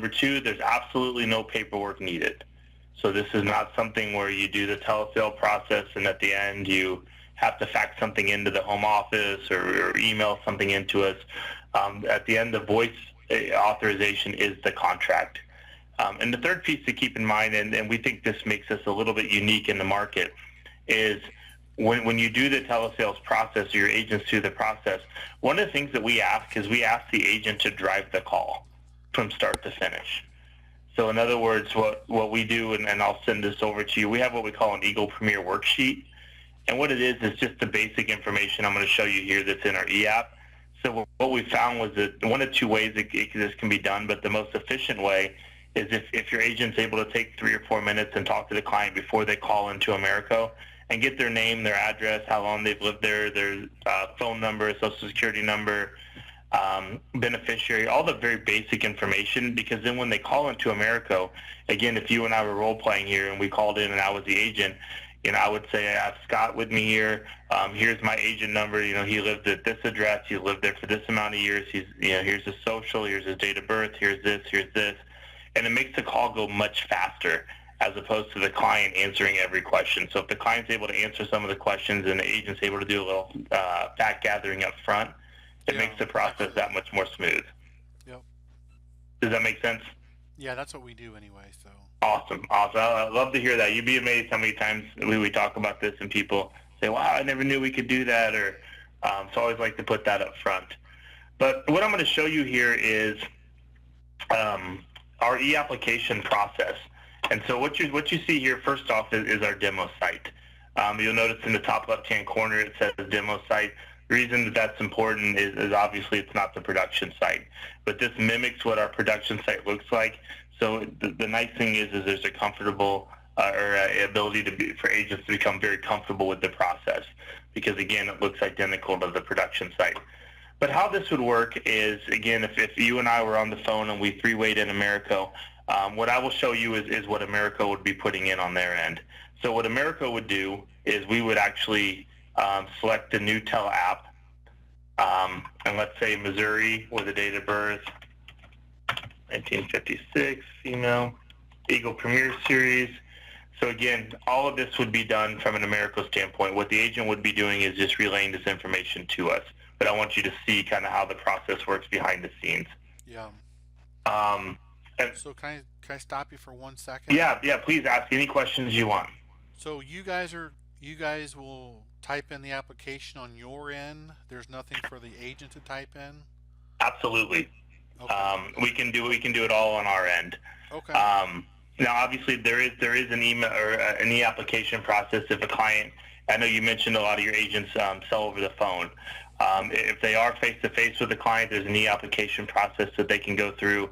number two, there's absolutely no paperwork needed. So this is not something where you do the telesale process and at the end you have to fax something into the home office or email something into us. At the end, the voice authorization is the contract. And the third piece to keep in mind, and we think this makes us a little bit unique in the market, is when you do the telesales process or your agents do the process, one of the things that we ask is we ask the agent to drive the call from start to finish. So in other words, what we do, and I'll send this over to you, we have what we call an Eagle Premier worksheet. And what it is just the basic information I'm going to show you here that's in our e-app. So what we found was that one of two ways this can be done, but the most efficient way is if your agent's able to take 3 or 4 minutes and talk to the client before they call into Americo and get their name, their address, how long they've lived there, their phone number, social security number, beneficiary, all the very basic information, because then when they call into Americo, again, if you and I were role-playing here and we called in and I was the agent, I would say, I have Scott with me here. Here's my agent number. He lived at this address. He lived there for this amount of years. Here's his social. Here's his date of birth. Here's this. Here's this. And it makes the call go much faster as opposed to the client answering every question. So if the client's able to answer some of the questions and the agent's able to do a little fact gathering up front, it makes the process that much more smooth. Yep. Does that make sense? Yeah, that's what we do anyway. So. Awesome. I'd love to hear that. You'd be amazed how many times we talk about this and people say, wow, I never knew we could do that. Or so I always like to put that up front. But what I'm going to show you here is our e-application process. And so what you see here, first off, is our demo site. You'll notice in the top left-hand corner it says demo site. The reason that's important is obviously it's not the production site. But this mimics what our production site looks like. So the nice thing is there's a comfortable ability for agents to become very comfortable with the process because, again, it looks identical to the production site. But how this would work is, again, if you and I were on the phone and we three-wayed in Americo, what I will show you is what Americo would be putting in on their end. So what Americo would do is we would actually select the new tel app, and let's say Missouri with a date of birth, 1956, female, Eagle Premier Series. So again, all of this would be done from an Americo standpoint. What the agent would be doing is just relaying this information to us. But I want you to see kind of how the process works behind the scenes. Yeah. So can I stop you for 1 second? Yeah. Please ask any questions you want. So you guys will type in the application on your end. There's nothing for the agent to type in. Absolutely. Okay. We can do it all on our end. Okay. Now, obviously, there is an email or an e-application process. If a client, I know you mentioned a lot of your agents sell over the phone. If they are face-to-face with the client, there's an e-application process that they can go through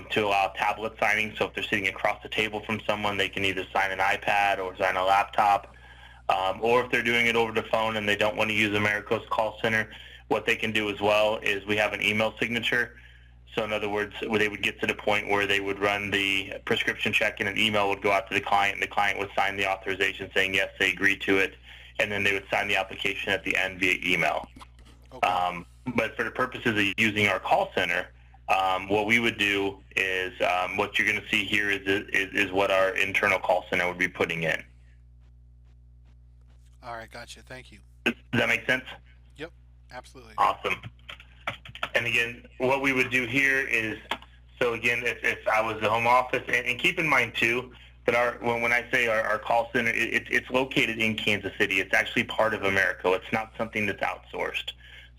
to allow tablet signing. So if they're sitting across the table from someone, they can either sign an iPad or sign a laptop. Or if they're doing it over the phone and they don't want to use Americo's call center, what they can do as well is we have an email signature. So in other words, they would get to the point where they would run the prescription check and an email would go out to the client, and the client would sign the authorization saying yes, they agree to it, and then they would sign the application at the end via email. Okay. But for the purposes of using our call center, what we would do is what you're going to see here is what our internal call center would be putting in. All right, gotcha. Thank you. Does that make sense? Yep, absolutely. Awesome. And again, what we would do here is, so again, if I was the home office, and keep in mind too, that when I say our call center, it's located in Kansas City. It's actually part of Americo. It's not something that's outsourced.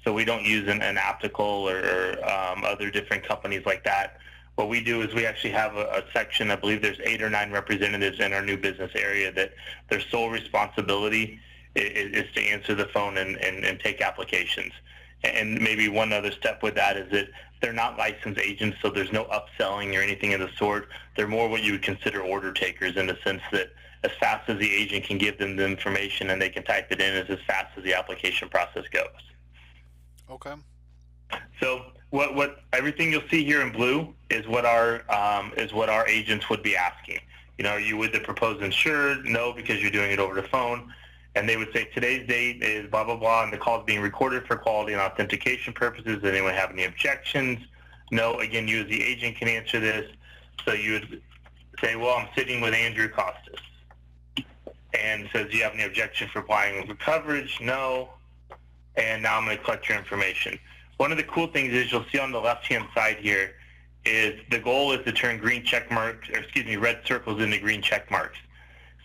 So we don't use an optical or other different companies like that. What we do is we actually have a section, I believe there's 8 or 9 representatives in our new business area that their sole responsibility is to answer the phone and take applications. And maybe one other step with that is that they're not licensed agents, so there's no upselling or anything of the sort. They're more what you would consider order takers in the sense that as fast as the agent can give them the information and they can type it in is as fast as the application process goes. Okay. So what everything you'll see here in blue is what our agents would be asking. Are you with the proposed insured? No, because you're doing it over the phone. And they would say today's date is blah, blah, blah, and the call is being recorded for quality and authentication purposes. Does anyone have any objections? No. Again, you as the agent can answer this. So you would say, well, I'm sitting with Andrew Costas. And it says, do you have any objection for applying for coverage? No. And now I'm going to collect your information. One of the cool things is you'll see on the left-hand side here is the goal is to turn red circles into green check marks.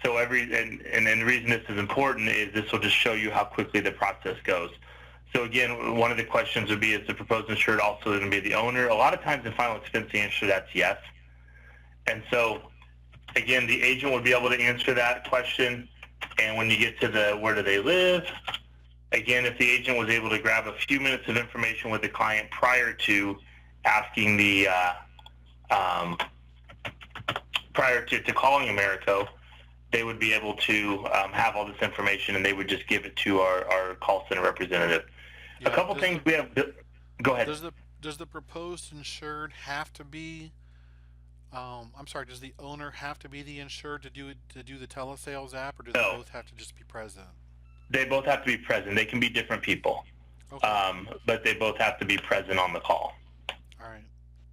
So and the reason this is important is this will just show you how quickly the process goes. So again, one of the questions would be, is the proposed insured also going to be the owner? A lot of times in final expense, the answer to that's yes. And so again, the agent would be able to answer that question. And when you get to the where do they live, again, if the agent was able to grab a few minutes of information with the client prior to asking prior to calling Americo, they would be able to have all this information, and they would just give it to our call center representative. Yeah, a couple things we have. Go ahead. Does the proposed insured have to be? I'm sorry. Does the owner have to be the insured to do the telesales app, or do they both have to just be present? They both have to be present. They can be different people, Okay. but they both have to be present on the call. All right.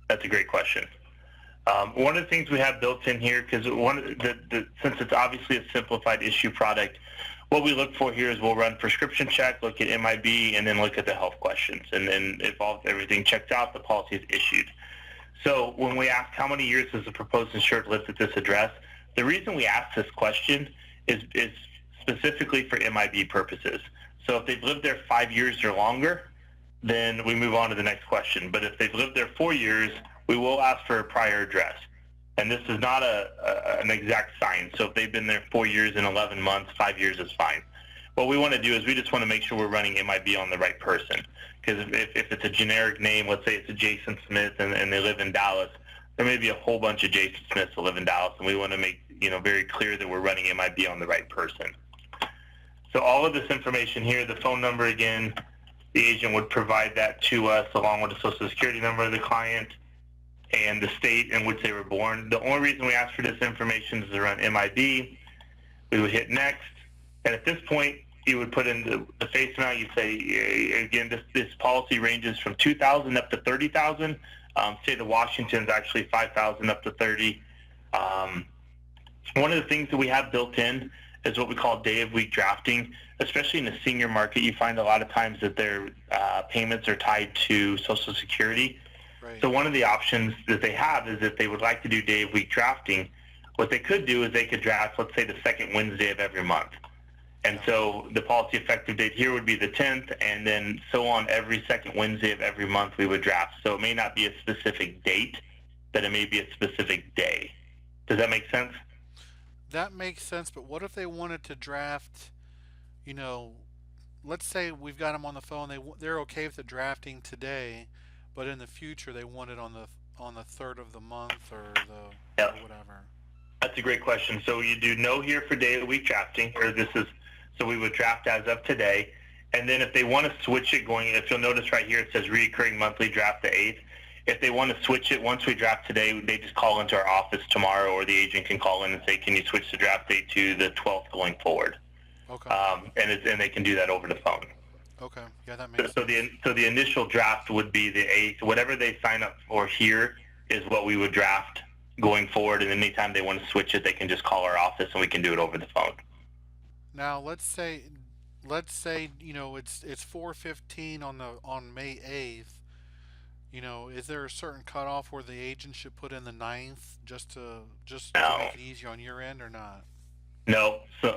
That's a great question. One of the things we have built in here, because since it's obviously a simplified issue product, what we look for here is we'll run prescription check, look at MIB, and then look at the health questions. And then if everything checks out, the policy is issued. So when we ask how many years has the proposed insured lived at this address, the reason we ask this question is specifically for MIB purposes. So if they've lived there 5 years or longer, then we move on to the next question. But if they've lived there 4 years, we will ask for a prior address. And this is not an exact science. So if they've been there 4 years and 11 months, 5 years is fine. What we want to do is we just want to make sure we're running MIB on the right person. Because if it's a generic name, let's say it's a Jason Smith and they live in Dallas, there may be a whole bunch of Jason Smiths that live in Dallas, and we want to make very clear that we're running MIB on the right person. So all of this information here, the phone number again, the agent would provide that to us along with the social security number of the client and the state in which they were born. The only reason we ask for this information is to run MIB. We would hit next, and at this point, you would put in the face amount. You say, again, this policy ranges from $2,000 up to $30,000. State of Washington is actually $5,000 up to $30,000. One of the things that we have built in is what we call day-of-week drafting. Especially in the senior market, you find a lot of times that their payments are tied to Social Security. Right. So one of the options that they have is if they would like to do day-of-week drafting, what they could do is they could draft, let's say, the second Wednesday of every month. And so the policy effective date here would be the 10th, and then so on every second Wednesday of every month we would draft. So it may not be a specific date, but it may be a specific day. Does that make sense? That makes sense, but what if they wanted to draft, let's say we've got them on the phone, they're okay with the drafting today, but in the future they want it on the 3rd of the month or or whatever. That's a great question. So you do no here for day of the week drafting, so we would draft as of today. And then if they want to switch it if you'll notice right here, it says reoccurring monthly draft the 8th. If they want to switch it, once we draft today, they just call into our office tomorrow, or the agent can call in and say, can you switch the draft date to the 12th going forward? Okay. And they can do that over the phone. Okay. Yeah, that makes sense. So the initial draft would be the 8th. Whatever they sign up for here is what we would draft going forward, and anytime they want to switch it, they can just call our office and we can do it over the phone. Now, let's say it's 4:15 on May 8th. Is there a certain cutoff where the agent should put in the 9th just to make it easier on your end, or not? No. So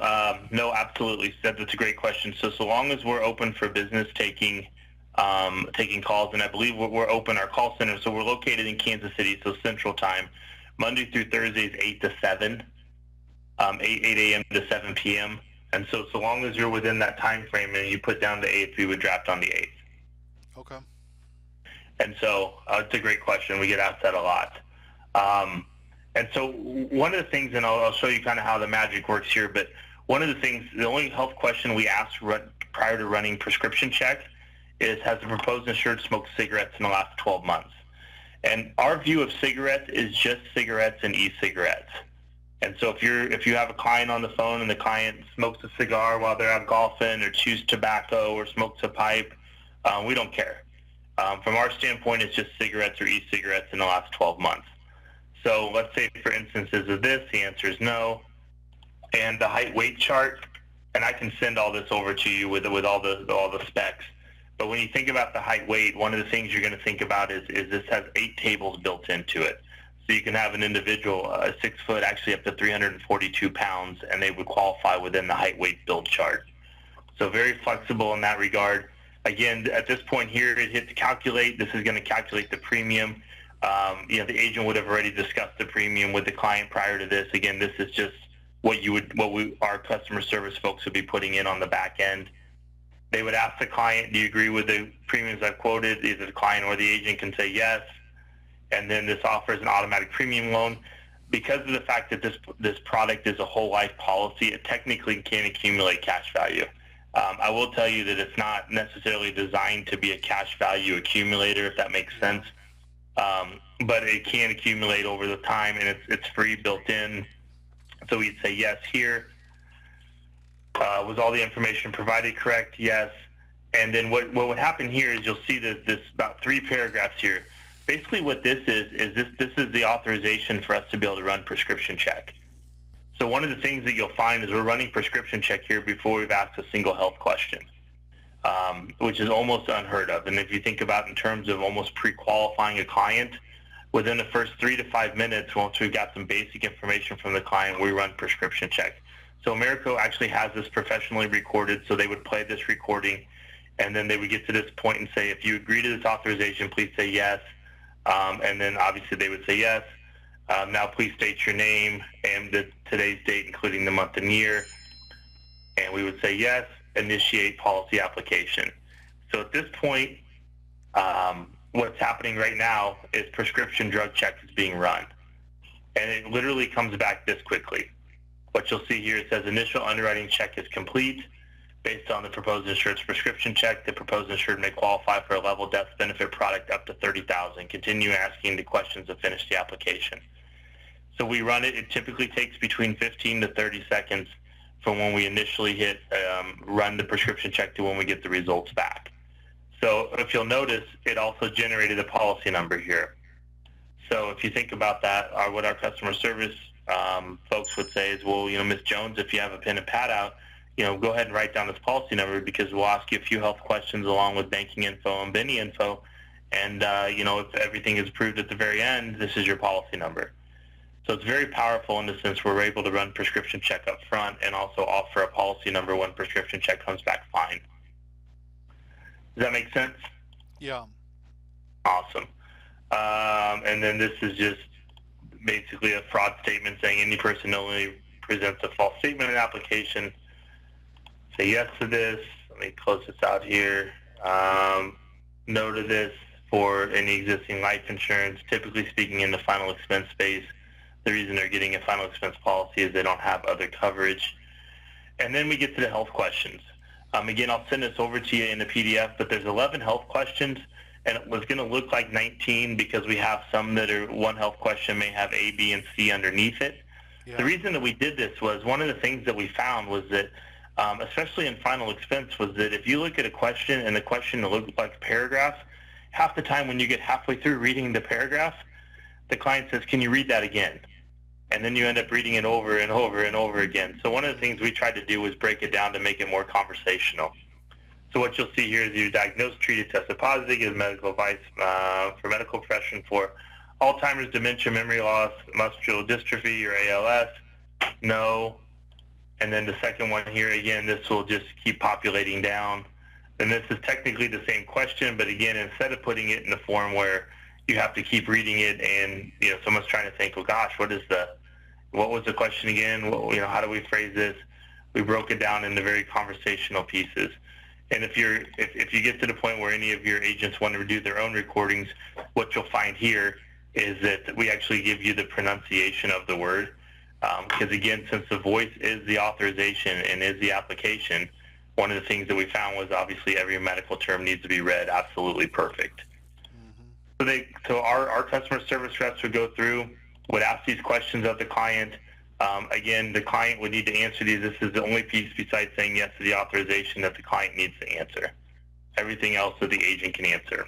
no, absolutely. That's a great question. So long as we're open for business, taking calls, and I believe we're open our call center. So we're located in Kansas City, so Central Time, Monday through Thursdays, 8 to 7, 8 a.m. to 7 p.m. And so long as you're within that time frame and you put down the 8th, we would draft on the 8th. Okay. And so it's a great question. We get asked that a lot. And so one of the things, and I'll show you kind of how the magic works here, but one of the things, the only health question we ask prior to running prescription check is, has the proposed insured smoked cigarettes in the last 12 months? And our view of cigarettes is just cigarettes and e-cigarettes. And so if you have a client on the phone and the client smokes a cigar while they're out golfing, or chews tobacco, or smokes a pipe, we don't care. From our standpoint, it's just cigarettes or e-cigarettes in the last 12 months. So let's say, for instances of this, the answer is no. And the height weight chart, and I can send all this over to you with all the specs. But when you think about the height weight, one of the things you're going to think about is this has 8 tables built into it. So you can have an individual, 6 foot, actually up to 342 pounds, and they would qualify within the height weight build chart. So very flexible in that regard. Again, at this point here, it hit to calculate. This is going to calculate the premium. The agent would have already discussed the premium with the client prior to this. Again, this is just our customer service folks would be putting in on the back end. They would ask the client, do you agree with the premiums I've quoted? Either the client or the agent can say yes. And then this offers an automatic premium loan. Because of the fact that this product is a whole life policy, it technically can accumulate cash value. I will tell you that it's not necessarily designed to be a cash value accumulator, if that makes sense. But it can accumulate over the time, and it's free built in. So we'd say yes here. Was all the information provided correct? Yes. And then what would happen here is you'll see this about 3 paragraphs here. Basically what this is this is the authorization for us to be able to run prescription check. So one of the things that you'll find is we're running prescription check here before we've asked a single health question, which is almost unheard of. And if you think about in terms of almost pre-qualifying a client, within the first 3 to 5 minutes, once we've got some basic information from the client, we run prescription check. So Americo actually has this professionally recorded, so they would play this recording, and then they would get to this point and say, if you agree to this authorization, please say yes. And then obviously they would say yes. Now please state your name and today's date, including the month and year. And we would say yes, initiate policy application. So at this point, what's happening right now is prescription drug check is being run. And it literally comes back this quickly. What you'll see here, it says initial underwriting check is complete. Based on the proposed insured's prescription check, the proposed insured may qualify for a level death benefit product up to $30,000. Continue asking the questions to finish the application. So we run it. It typically takes between 15 to 30 seconds from when we initially hit run the prescription check to when we get the results back. So if you'll notice, it also generated a policy number here. So if you think about that, what our customer service folks would say is, well, Ms. Jones, if you have a pen and pad out, go ahead and write down this policy number, because we'll ask you a few health questions along with banking info and Benny info. And, if everything is approved at the very end, this is your policy number. So it's very powerful in the sense we're able to run prescription check up front and also offer a policy number when prescription check comes back fine. Does that make sense? Yeah. Awesome. And then this is just basically a fraud statement saying any person knowingly presents a false statement in application. Say yes to this. Let me close this out here. No to this for any existing life insurance. Typically speaking, in the final expense space, the reason they're getting a final expense policy is they don't have other coverage. And then we get to the health questions. Again, I'll send this over to you in the PDF, but there's 11 health questions, and it was going to look like 19 because we have some that are one health question may have A, B, and C underneath it. Yeah. The reason that we did this was one of the things that we found was that especially in final expense, was that if you look at a question and the question looks like a paragraph, half the time when you get halfway through reading the paragraph, the client says, can you read that again? And then you end up reading it over and over and over again. So one of the things we tried to do was break it down to make it more conversational. So what you'll see here is you're diagnosed, treated, tested positive, gives medical advice for medical profession for Alzheimer's, dementia, memory loss, muscular dystrophy, or ALS. No. And then the second one here, again, this will just keep populating down. And this is technically the same question, but again, instead of putting it in the form where you have to keep reading it and someone's trying to think, oh gosh, what was the question again? How do we phrase this? We broke it down into very conversational pieces. And if you get to the point where any of your agents want to do their own recordings, what you'll find here is that we actually give you the pronunciation of the word. Because again, since the voice is the authorization and is the application, one of the things that we found was obviously every medical term needs to be read absolutely perfect. So our customer service reps would go through, would ask these questions of the client. Again, the client would need to answer these. This is the only piece besides saying yes to the authorization that the client needs to answer. Everything else that the agent can answer.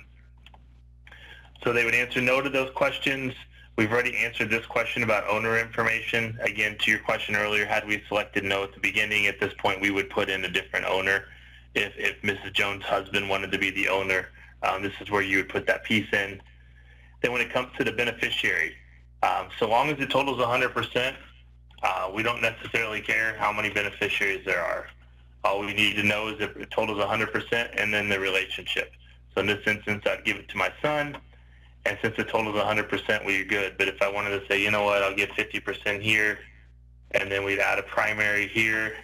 So they would answer no to those questions. We've already answered this question about owner information. Again, to your question earlier, had we selected no at the beginning, at this point we would put in a different owner. If Mrs. Jones' husband wanted to be the owner, this is where you would put that piece in. Then when it comes to the beneficiary, so long as it totals 100%, we don't necessarily care how many beneficiaries there are. All we need to know is if it totals 100% and then the relationship. So in this instance, I'd give it to my son, and since it totals 100%, we're good. But if I wanted to say, you know what, I'll give 50% here, and then we'd add a primary here,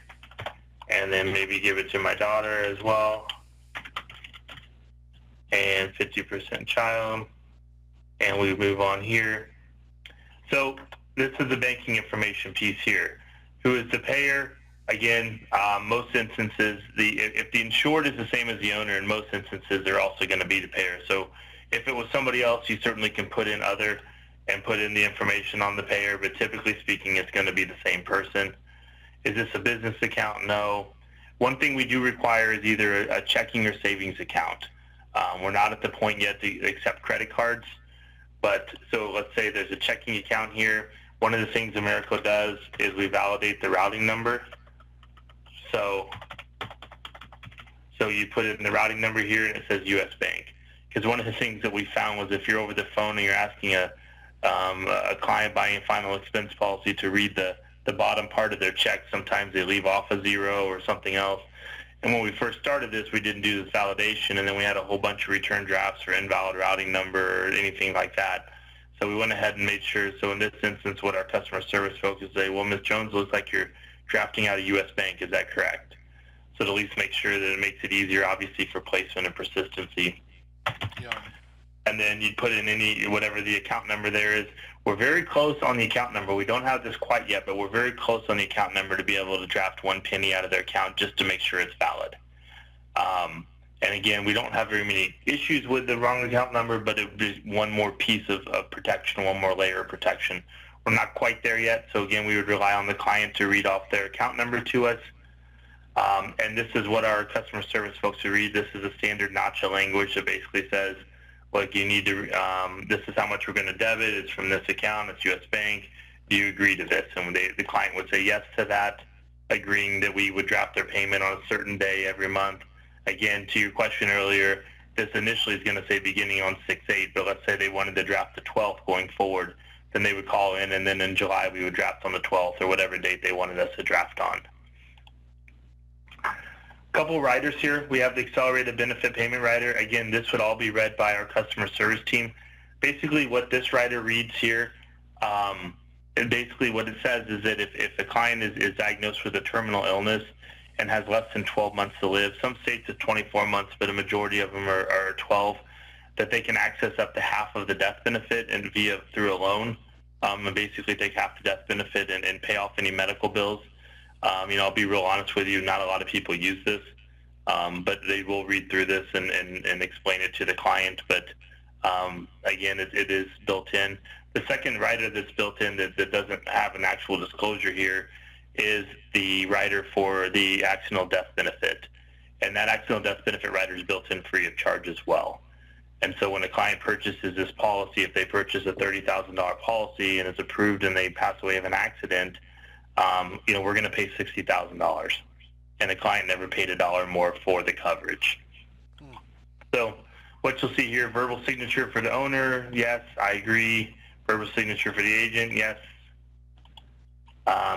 and then maybe give it to my daughter as well, and 50% child, and we move on here. So this is the banking information piece here. Who is the payer? Again, most instances, if the insured is the same as the owner, in most instances, they're also going to be the payer. So if it was somebody else, you certainly can put in other and put in the information on the payer, but typically speaking, it's going to be the same person. Is this a business account? No. One thing we do require is either a checking or savings account. We're not at the point yet to accept credit cards, but so let's say there's a checking account here. One of the things Americo does is we validate the routing number. So you put it in the routing number here and it says U.S. Bank. Because one of the things that we found was if you're over the phone and you're asking a client buying a final expense policy to read the bottom part of their check, sometimes they leave off a zero or something else. And when we first started this, we didn't do this validation, and then we had a whole bunch of return drafts for invalid routing number or anything like that. So we went ahead and made sure. So in this instance, what our customer service folks would say, well, Ms. Jones, looks like you're drafting out a U.S. Bank. Is that correct? So to at least make sure that it makes it easier, obviously, for placement and persistency. Yeah. And then you'd put in whatever the account number there is. We're very close on the account number. We don't have this quite yet, but we're very close on the account number to be able to draft one penny out of their account just to make sure it's valid. And again, we don't have very many issues with the wrong account number, but it would be one more piece of protection, one more layer of protection. We're not quite there yet, so again, we would rely on the client to read off their account number to us. And this is what our customer service folks would read. This is a standard NACHA language that basically says, look, you need to, this is how much we're going to debit. It's from this account. It's U.S. Bank. Do you agree to this? And the client would say yes to that, agreeing that we would draft their payment on a certain day every month. Again, to your question earlier, this initially is going to say beginning on 6/8, but let's say they wanted to draft the 12th going forward, then they would call in, and then in July we would draft on the 12th or whatever date they wanted us to draft on. Couple riders here. We have the accelerated benefit payment rider. Again, this would all be read by our customer service team. Basically what this rider reads here, and basically what it says is that if a client is diagnosed with a terminal illness and has less than 12 months to live, some states it's 24 months, but a majority of them are 12, that they can access up to half of the death benefit and through a loan, and basically take half the death benefit and pay off any medical bills. I'll be real honest with you, not a lot of people use this, but they will read through this and explain it to the client. But again, it is built in. The second rider that's built in that doesn't have an actual disclosure here is the rider for the accidental death benefit. And that accidental death benefit rider is built in free of charge as well. And so when a client purchases this policy, if they purchase a $30,000 policy and it's approved and they pass away of an accident, we're going to pay $60,000, and the client never paid a dollar more for the coverage. So what you'll see here, verbal signature for the owner, yes, I agree. Verbal signature for the agent, yes.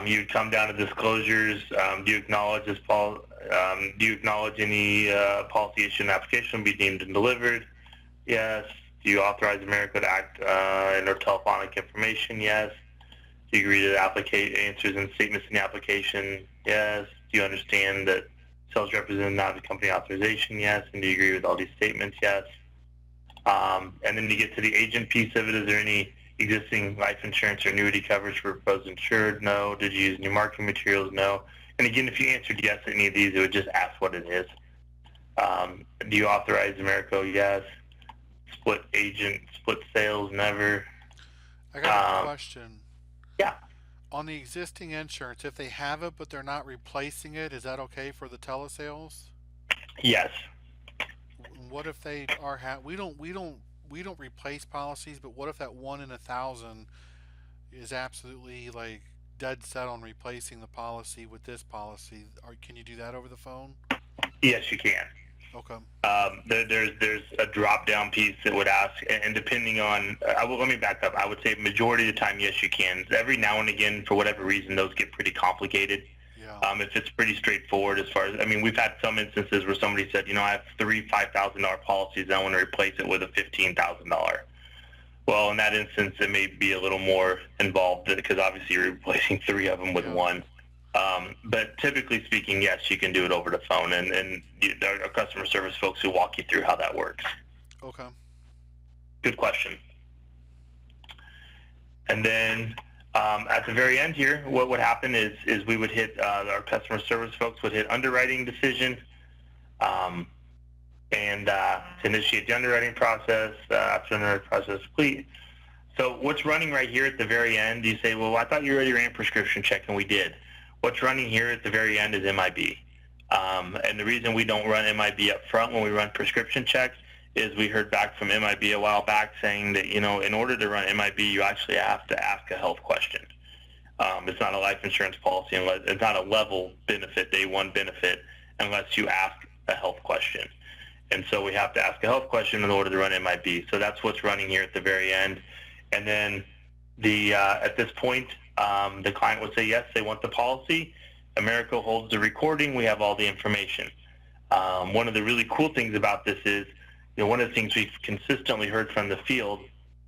You'd come down to disclosures. Do you acknowledge this do you acknowledge any policy issue and application will be deemed and delivered? Yes. Do you authorize Americo to act in our telephonic information? Yes. Do you agree to the answers and statements in the application? Yes. Do you understand that sales representative not have company authorization? Yes. And do you agree with all these statements? Yes. And then you get to the agent piece of it. Is there any existing life insurance or annuity coverage for proposed insured? No. Did you use new marketing materials? No. And again, if you answered yes to any of these, it would just ask what it is. Do you authorize Americo? Yes. Split agent, split sales? Never. I got a question. Yeah. On the existing insurance, if they have it but they're not replacing it, is that okay for the telesales? Yes. What if they are we don't we don't replace policies, but what if that 1 in 1,000 is absolutely like dead set on replacing the policy with this policy? Or can you do that over the phone? Yes, you can. Okay. There's a drop down piece that would ask, and depending on, let me back up. I would say majority of the time, yes, you can. Every now and again, for whatever reason, those get pretty complicated. Yeah. If it's pretty straightforward, as far as, I mean, we've had some instances where somebody said, I have three $5,000 policies, and I want to replace it with a $15,000. Well, in that instance, it may be a little more involved because obviously you're replacing three of them with one. But typically speaking, yes, you can do it over the phone, and there are customer service folks who walk you through how that works. Okay. Good question. And then at the very end here, what would happen is we would hit, our customer service folks would hit underwriting decision, and to initiate the underwriting process after the underwriting process is complete. So what's running right here at the very end, you say, well, I thought you already ran prescription check, and we did. What's running here at the very end is MIB. And the reason we don't run MIB up front when we run prescription checks is we heard back from MIB a while back saying that, in order to run MIB, you actually have to ask a health question. It's not a life insurance policy, unless it's not a level benefit, day one benefit, unless you ask a health question. And so we have to ask a health question in order to run MIB. So that's what's running here at the very end. And then at this point, the client would say, yes, they want the policy. Americo holds the recording. We have all the information. One of the really cool things about this is, one of the things we've consistently heard from the field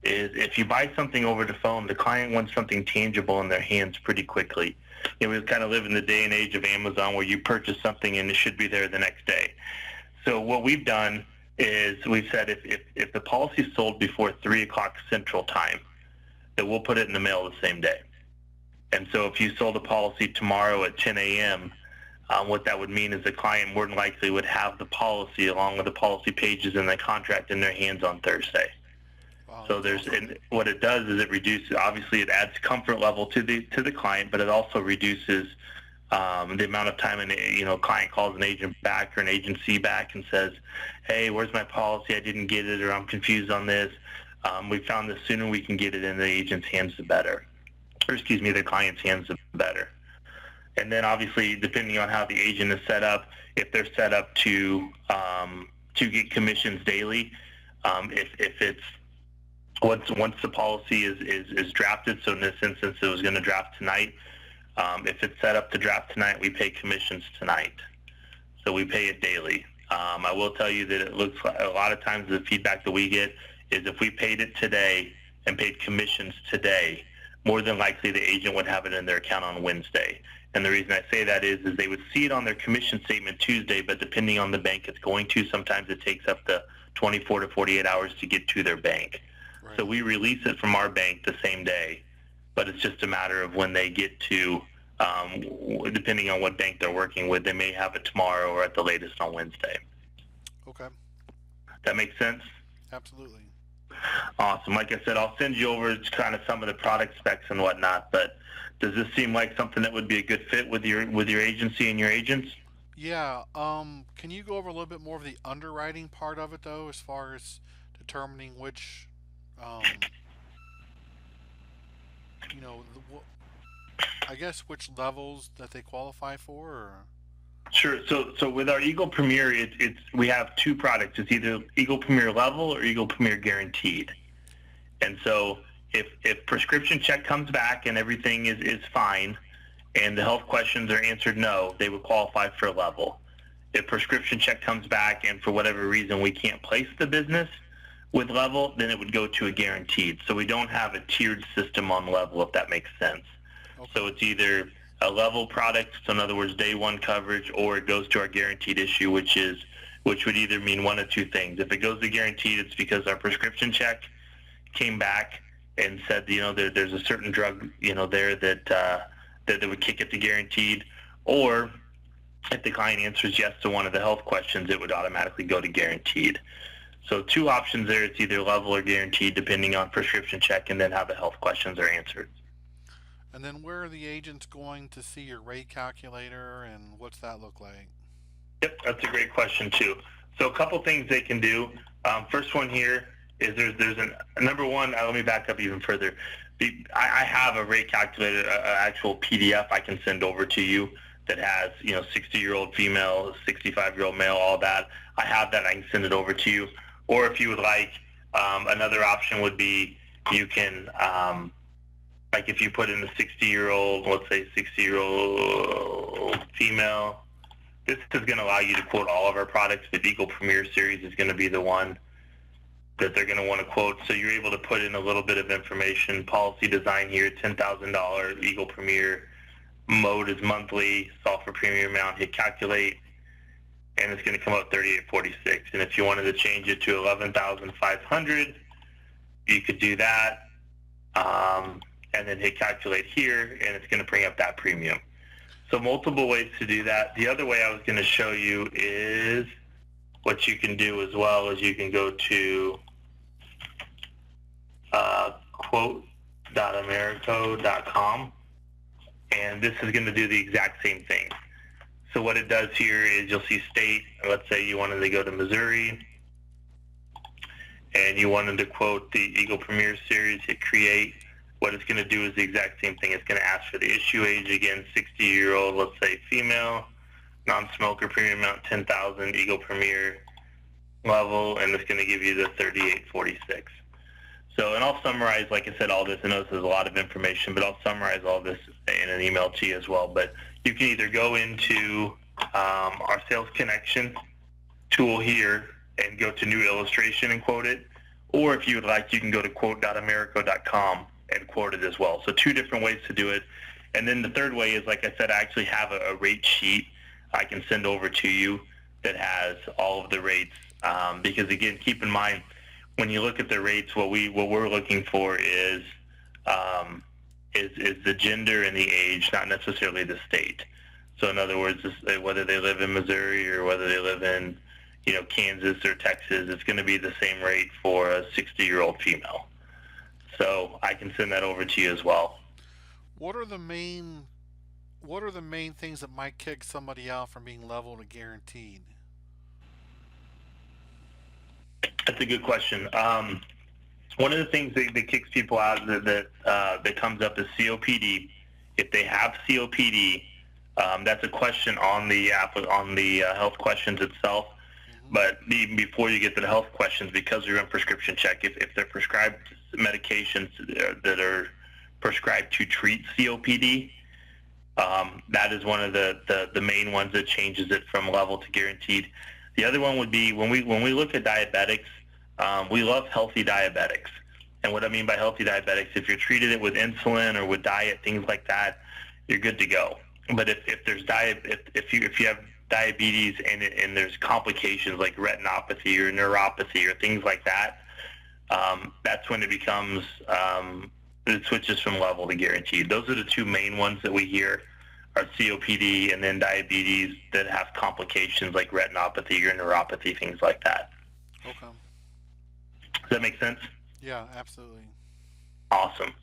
is if you buy something over the phone, the client wants something tangible in their hands pretty quickly. We kind of live in the day and age of Amazon where you purchase something and it should be there the next day. So what we've done is we've said if the policy is sold before 3 o'clock Central Time, that we'll put it in the mail the same day. And so if you sold a policy tomorrow at 10 a.m., what that would mean is the client more than likely would have the policy along with the policy pages and the contract in their hands on Thursday. Wow. So and what it does is it reduces, obviously it adds comfort level to the client, but it also reduces the amount of time client calls an agent back or an agency back and says, hey, where's my policy? I didn't get it, or I'm confused on this. We found the sooner we can get it in the agent's hands, the better. Or excuse me, the client's hands, the better. And then obviously, depending on how the agent is set up, if they're set up to get commissions daily, if it's once the policy is drafted, so in this instance it was going to draft tonight, if it's set up to draft tonight, we pay commissions tonight. So we pay it daily. I will tell you that it looks like a lot of times the feedback that we get is if we paid it today and paid commissions today, more than likely the agent would have it in their account on Wednesday. And the reason I say that is they would see it on their commission statement Tuesday, but depending on the bank it's going to, sometimes it takes up to 24 to 48 hours to get to their bank. Right. So we release it from our bank the same day, but it's just a matter of when they get to, depending on what bank they're working with, they may have it tomorrow or at the latest on Wednesday. Okay. That makes sense? Absolutely. Awesome. Like I said, I'll send you over kind of some of the product specs and whatnot, but does this seem like something that would be a good fit with your agency and your agents? Yeah. Can you go over a little bit more of the underwriting part of it, though, as far as determining which, I guess which levels that they qualify for? Or? Sure. So with our Eagle Premier, we have two products. It's either Eagle Premier Level or Eagle Premier Guaranteed. And so if prescription check comes back and everything is fine and the health questions are answered no, they would qualify for a level. If prescription check comes back and for whatever reason we can't place the business with level, then it would go to a guaranteed. So we don't have a tiered system on level, if that makes sense. Okay. So it's either a level product, so in other words, day one coverage, or it goes to our guaranteed issue, which would either mean one of two things. If it goes to guaranteed, it's because our prescription check came back and said, there's a certain drug, there that would kick it to guaranteed, or if the client answers yes to one of the health questions, it would automatically go to guaranteed. So two options there. It's either level or guaranteed, depending on prescription check and then how the health questions are answered. And then where are the agents going to see your rate calculator, and what's that look like? Yep, that's a great question too. So a couple things they can do. First one here, is there's a number one. Let me back up even further. I have a rate calculator, an actual PDF I can send over to you that has 60-year-old female, 65-year-old male, all that. I have that. I can send it over to you. Or if you would like, another option would be you can like if you put in the 60-year-old, let's say 60-year-old female. This is going to allow you to quote all of our products. The Eagle Premier Series is going to be the one that they're going to want to quote. So you're able to put in a little bit of information. Policy design here, $10,000, Eagle Premier. Mode is monthly, software premium amount, hit calculate, and it's going to come up $38.46. And if you wanted to change it to $11,500, you could do that, and then hit calculate here, and it's going to bring up that premium. So multiple ways to do that. The other way I was going to show you is what you can do as well is you can go to quote.americo.com, and this is going to do the exact same thing. So what it does here is you'll see state. Let's say you wanted to go to Missouri, and you wanted to quote the Eagle Premier Series, hit create. What it's going to do is the exact same thing. It's going to ask for the issue age again, 60-year-old, let's say female, non-smoker, premium amount 10,000, Eagle Premier level, and it's going to give you the 38.46. So, and I'll summarize, like I said, all this. I know this is a lot of information, but I'll summarize all this in an email to you as well. But you can either go into our Sales Connection tool here and go to New Illustration and quote it, or if you would like, you can go to quote.americo.com and quote it as well. So two different ways to do it. And then the third way is, like I said, I actually have a rate sheet I can send over to you that has all of the rates. Because again, keep in mind, when you look at the rates, what we're looking for is the gender and the age, not necessarily the state. So in other words, whether they live in Missouri or whether they live in Kansas or Texas, it's going to be the same rate for a 60-year-old female. So I can send that over to you as well. What are the main things that might kick somebody out from being leveled or guaranteed? That's a good question. One of the things that kicks people out that comes up is COPD. If they have COPD, that's a question on the app, on the health questions itself. Mm-hmm. But even before you get to the health questions, because you're in prescription check, if they're prescribed medications that are prescribed to treat COPD, that is one of the main ones that changes it from level to guaranteed. The other one would be when we look at diabetics, we love healthy diabetics. And what I mean by healthy diabetics, if you're treated it with insulin or with diet, things like that, you're good to go. But if you have diabetes and there's complications like retinopathy or neuropathy or things like that, that's when it becomes it switches from level to guaranteed. Those are the two main ones that we hear are COPD and then diabetes that have complications like retinopathy or neuropathy, things like that. Okay. Does that make sense? Yeah, absolutely. Awesome.